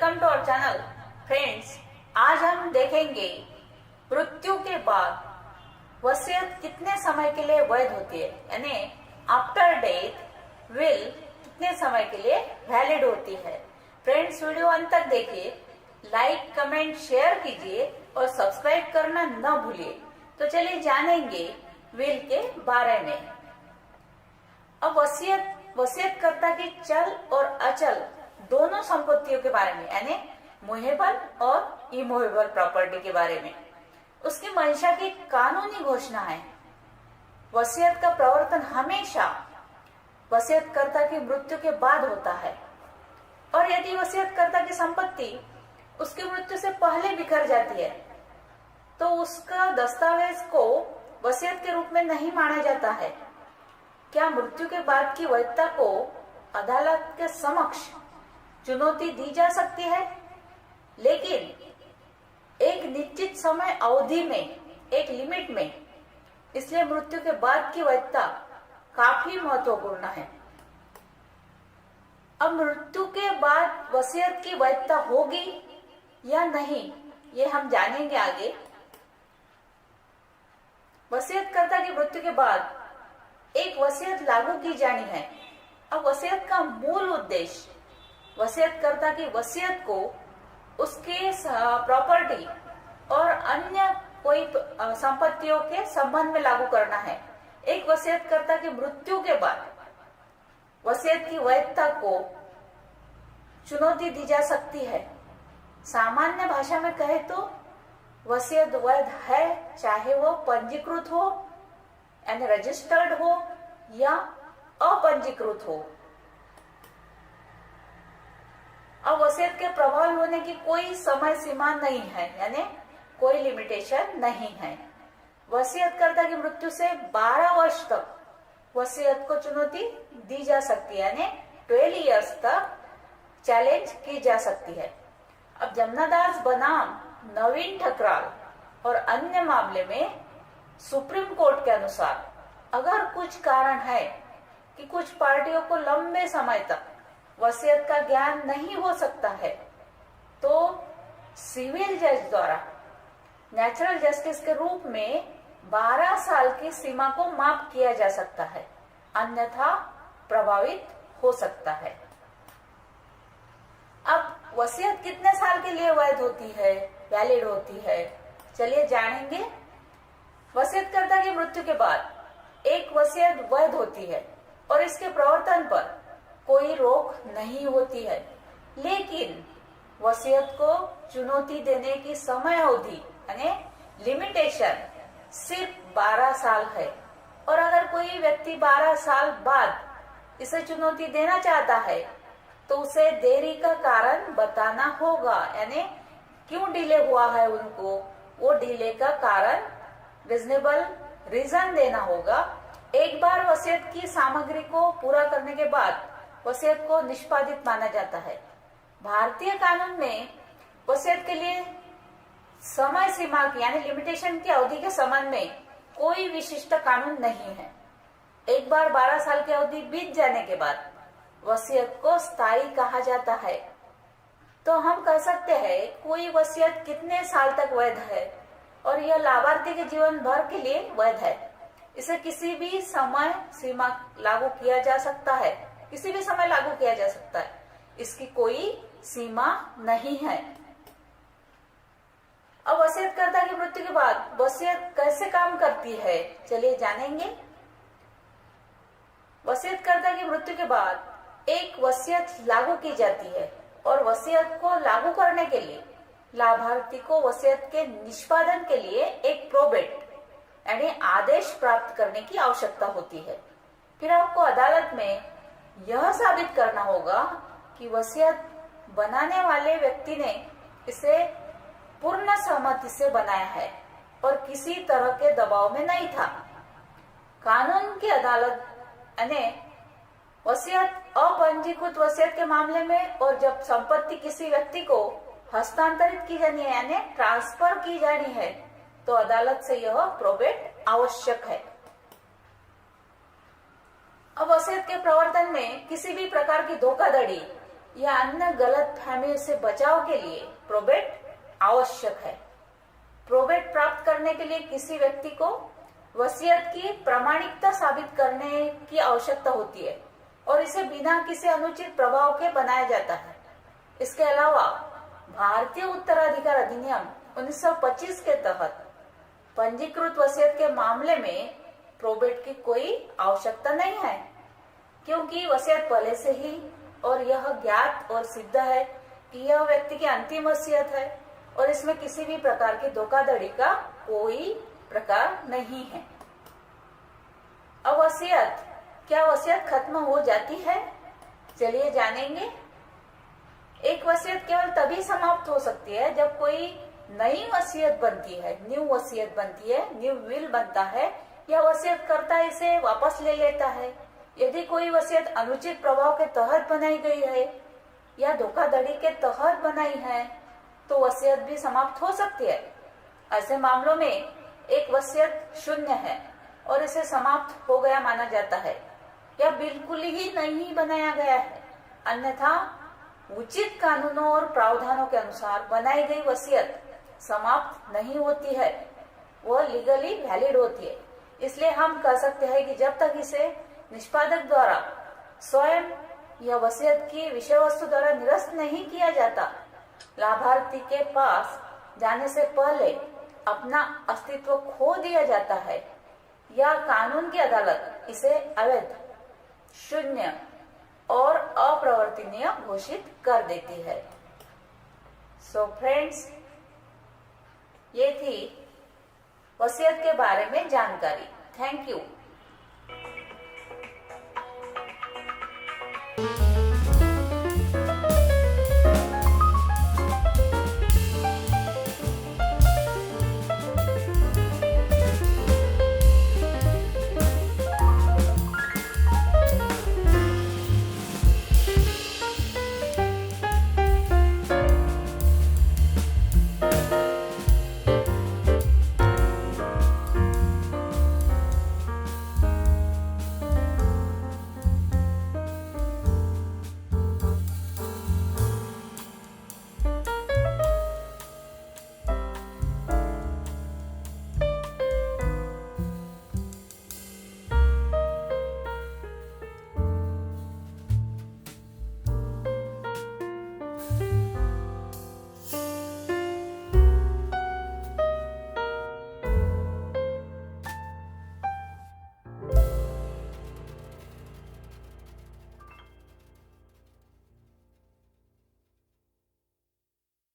Welcome to our channel. Friends, आज हम देखेंगे मृत्यु के बाद वसीयत कितने समय के लिए वैध होती है, यानी आफ्टर डेथ विल कितने समय के लिए वैलिड होती है। फ्रेंड्स, वीडियो अंत तक देखिए, लाइक कमेंट शेयर कीजिए और सब्सक्राइब करना न भूलिए। तो चलिए जानेंगे विल के बारे में। अब वसीयतकर्ता की चल और अचल दोनों संपत्तियों के बारे में, यानी मूवेबल और इमूवेबल प्रॉपर्टी के बारे में, उसकी मंशा की कानूनी घोषणा है। वसीयत का प्रवर्तन हमेशा वसीयतकर्ता की मृत्यु के बाद होता है, और यदि वसीयतकर्ता की संपत्ति उसकी मृत्यु से पहले बिखर जाती है तो उसका दस्तावेज को वसीयत के रूप में नहीं माना जाता है। क्या मृत्यु के बाद की वैधता को अदालत के समक्ष चुनौती दी जा सकती है, लेकिन एक निश्चित समय अवधि में, एक लिमिट में। इसलिए मृत्यु के बाद की वैधता काफी महत्वपूर्ण है। अब मृत्यु के बाद वसीयत की वैधता होगी या नहीं, ये हम जानेंगे आगे। वसीयतकर्ता की मृत्यु के बाद एक वसीयत लागू की जानी है। अब वसीयत का मूल उद्देश्य वसीयतकर्ता की वसीयत को उसके प्रॉपर्टी और अन्य कोई संपत्तियों के संबंध में लागू करना है। एक वसीयतकर्ता की मृत्यु के बाद वसीयत की वैधता को चुनौती दी जा सकती है। सामान्य भाषा में कहे तो वसीयत वैध है, चाहे वो पंजीकृत हो यानी रजिस्टर्ड हो या अपंजीकृत हो। अब वसीयत के प्रभावी होने की कोई समय सीमा नहीं है, यानी कोई लिमिटेशन नहीं है। वसीयतकर्ता की मृत्यु से 12 वर्ष तक वसीयत को चुनौती दी जा सकती है, यानी 12 इयर्स तक चैलेंज की जा सकती है। अब जमनादास बनाम नवीन ठकराल और अन्य मामले में सुप्रीम कोर्ट के अनुसार अगर कुछ कारण है कि कुछ पार्टियों को लंबे समय तक वसीयत का ज्ञान नहीं हो सकता है, तो सिविल जज द्वारा नेचुरल जस्टिस के रूप में 12 साल की सीमा को माफ किया जा सकता है, अन्यथा प्रभावित हो सकता है। अब वसीयत कितने साल के लिए वैध होती है, वैलिड होती है, चलिए जानेंगे। वसीयतकर्ता की मृत्यु के बाद एक वसीयत वैध होती है और इसके प्रवर्तन पर कोई रोक नहीं होती है, लेकिन वसीयत को चुनौती देने की समय अवधि यानी लिमिटेशन सिर्फ 12 साल है। और अगर कोई व्यक्ति 12 साल बाद इसे चुनौती देना चाहता है तो उसे देरी का कारण बताना होगा, यानी क्यों डिले हुआ है उनको, वो डिले का कारण रीजनेबल रीजन देना होगा। एक बार वसीयत की सामग्री को पूरा करने के बाद वसीयत को निष्पादित माना जाता है। भारतीय कानून में वसीयत के लिए समय सीमा की यानी लिमिटेशन की अवधि के संबंध में कोई विशिष्ट कानून नहीं है। एक बार 12 साल की अवधि बीत जाने के बाद वसीयत को स्थायी कहा जाता है। तो हम कह सकते हैं कोई वसीयत कितने साल तक वैध है और यह लाभार्थी के जीवन भर के लिए वैध है। इसे किसी भी समय सीमा लागू किया जा सकता है, किसी भी समय लागू किया जा सकता है, इसकी कोई सीमा नहीं है। अब वसीयतकर्ता की मृत्यु के बाद वसीयत कैसे काम करती है, चलिए जानेंगे। वसीयतकर्ता की मृत्यु के बाद एक वसीयत लागू की जाती है और वसीयत को लागू करने के लिए लाभार्थी को वसीयत के निष्पादन के लिए एक प्रोबेट यानी आदेश प्राप्त करने की आवश्यकता होती है। फिर आपको अदालत में यह साबित करना होगा कि वसीयत बनाने वाले व्यक्ति ने इसे पूर्ण सहमति से बनाया है और किसी तरह के दबाव में नहीं था। कानून की अदालत यानी वसीयत अपंजीकृत वसीयत के मामले में और जब संपत्ति किसी व्यक्ति को हस्तांतरित की जानी है यानी ट्रांसफर की जानी है, तो अदालत से यह प्रोबेट आवश्यक है। अब वसीयत के प्रवर्तन में किसी भी प्रकार की धोखाधड़ी या अन्य गलत फहमी से बचाव के लिए प्रोबेट आवश्यक है। प्रोबेट प्राप्त करने के लिए किसी व्यक्ति को वसीयत की प्रामाणिकता साबित करने की आवश्यकता होती है और इसे बिना किसी अनुचित प्रभाव के बनाया जाता है। इसके अलावा भारतीय उत्तराधिकार अधिनियम 1925 के तहत पंजीकृत वसीयत के मामले में प्रोबेट की कोई आवश्यकता नहीं है, क्योंकि वसीयत पहले से ही और यह ज्ञात और सिद्ध है कि यह व्यक्ति की अंतिम वसीयत है और इसमें किसी भी प्रकार की धोखाधड़ी का कोई प्रकार नहीं है। अब वसीयत, क्या वसीयत खत्म हो जाती है? चलिए जानेंगे। एक वसीयत केवल तभी समाप्त हो सकती है जब कोई नई वसीयत बनती है, न्यू वसीयत बनती है, न्यू विल बनता है या वसीयत करता इसे वापस ले लेता है। यदि कोई वसीयत अनुचित प्रभाव के तहत बनाई गई है या धोखाधड़ी के तहत बनाई है तो वसीयत भी समाप्त हो सकती है। ऐसे मामलों में एक वसीयत शून्य है और इसे समाप्त हो गया माना जाता है या बिल्कुल ही नहीं बनाया गया है। अन्यथा उचित कानूनों और प्रावधानों के अनुसार बनाई गई वसीयत समाप्त नहीं होती है, वह लीगली वैलिड होती है। इसलिए हम कह सकते हैं कि जब तक इसे निष्पादक द्वारा स्वयं या वसीयत की विषय वस्तु द्वारा निरस्त नहीं किया जाता, लाभार्थी के पास जाने से पहले अपना अस्तित्व खो दिया जाता है या कानून की अदालत इसे अवैध, शून्य और अप्रवर्तनीय घोषित कर देती है। सो फ्रेंड्स, ये थी वसीयत के बारे में जानकारी। Thank you.